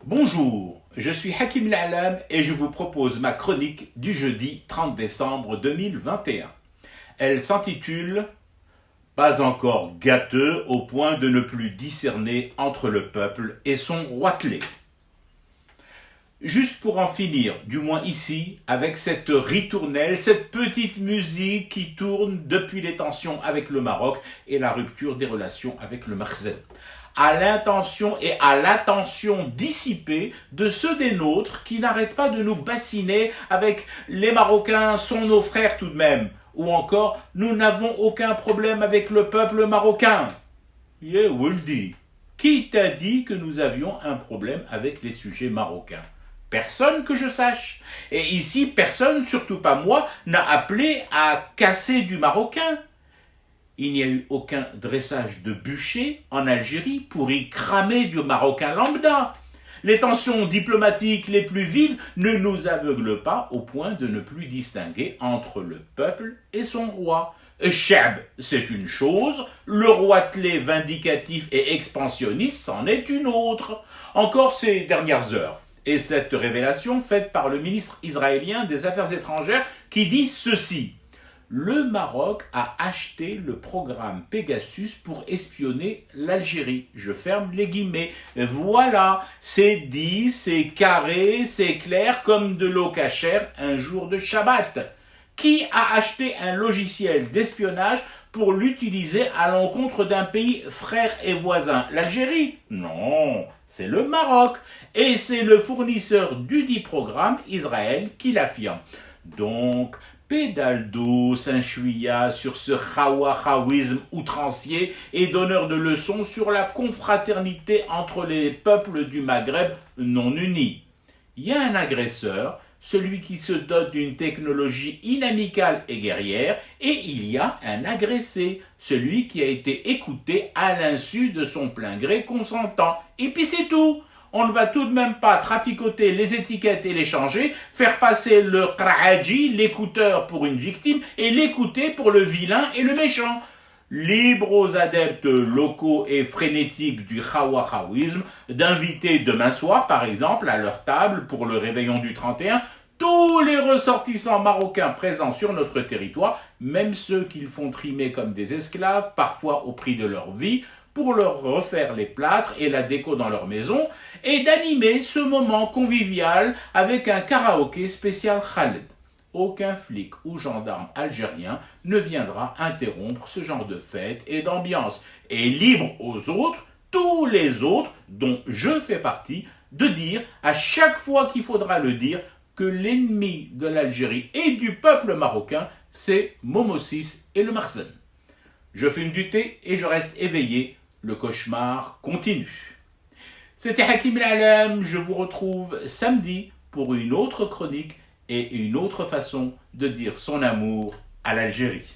Bonjour, je suis Hakim L'Alam et je vous propose ma chronique du jeudi 30 décembre 2021. Elle s'intitule « Pas encore gâteux au point de ne plus discerner entre le peuple et son roitelet ». Juste pour en finir, du moins ici, avec cette ritournelle, cette petite musique qui tourne depuis les tensions avec le Maroc et la rupture des relations avec le Makhzen. À l'intention et à l'attention dissipée de ceux des nôtres qui n'arrêtent pas de nous bassiner avec les Marocains sont nos frères tout de même, ou encore nous n'avons aucun problème avec le peuple marocain. Yeah, Wuldi, qui t'a dit que nous avions un problème avec les sujets marocains? Personne que je sache. Et ici, personne, surtout pas moi, n'a appelé à casser du marocain. Il n'y a eu aucun dressage de bûcher en Algérie pour y cramer du marocain lambda. Les tensions diplomatiques les plus vives ne nous aveuglent pas au point de ne plus distinguer entre le peuple et son roi. Cheb, c'est une chose, le roitelet vindicatif et expansionniste, c'en est une autre. Encore ces dernières heures. Et cette révélation faite par le ministre israélien des Affaires étrangères qui dit ceci. Le Maroc a acheté le programme Pegasus pour espionner l'Algérie. Je ferme les guillemets. Voilà, c'est dit, c'est carré, c'est clair comme de l'eau cachère un jour de Shabbat. Qui a acheté un logiciel d'espionnage pour l'utiliser à l'encontre d'un pays frère et voisin? L'Algérie? Non, c'est le Maroc. Et c'est le fournisseur du dit programme, Israël, qui l'affirme. Donc, pédale douce, un chouïa sur ce khawahawisme outrancier et donneur de leçons sur la confraternité entre les peuples du Maghreb non unis. Il y a un agresseur, celui qui se dote d'une technologie inamicale et guerrière, et il y a un agressé, celui qui a été écouté à l'insu de son plein gré consentant. Et puis c'est tout. On ne va tout de même pas traficoter les étiquettes et les changer, faire passer le qra'aji, l'écouteur, pour une victime, et l'écouter pour le vilain et le méchant. Libre aux adeptes locaux et frénétiques du khawahawisme d'inviter demain soir, par exemple, à leur table pour le réveillon du 31, tous les ressortissants marocains présents sur notre territoire, même ceux qu'ils font trimer comme des esclaves, parfois au prix de leur vie, pour leur refaire les plâtres et la déco dans leur maison, et d'animer ce moment convivial avec un karaoké spécial Khaled. Aucun flic ou gendarme algérien ne viendra interrompre ce genre de fête et d'ambiance. Et libre aux autres, tous les autres, dont je fais partie, de dire, à chaque fois qu'il faudra le dire, que l'ennemi de l'Algérie et du peuple marocain, c'est Momo VI et le Makhzen. Je fume du thé et je reste éveillé. Le cauchemar continue. C'était Hakim L'Alam, je vous retrouve samedi pour une autre chronique et une autre façon de dire son amour à l'Algérie.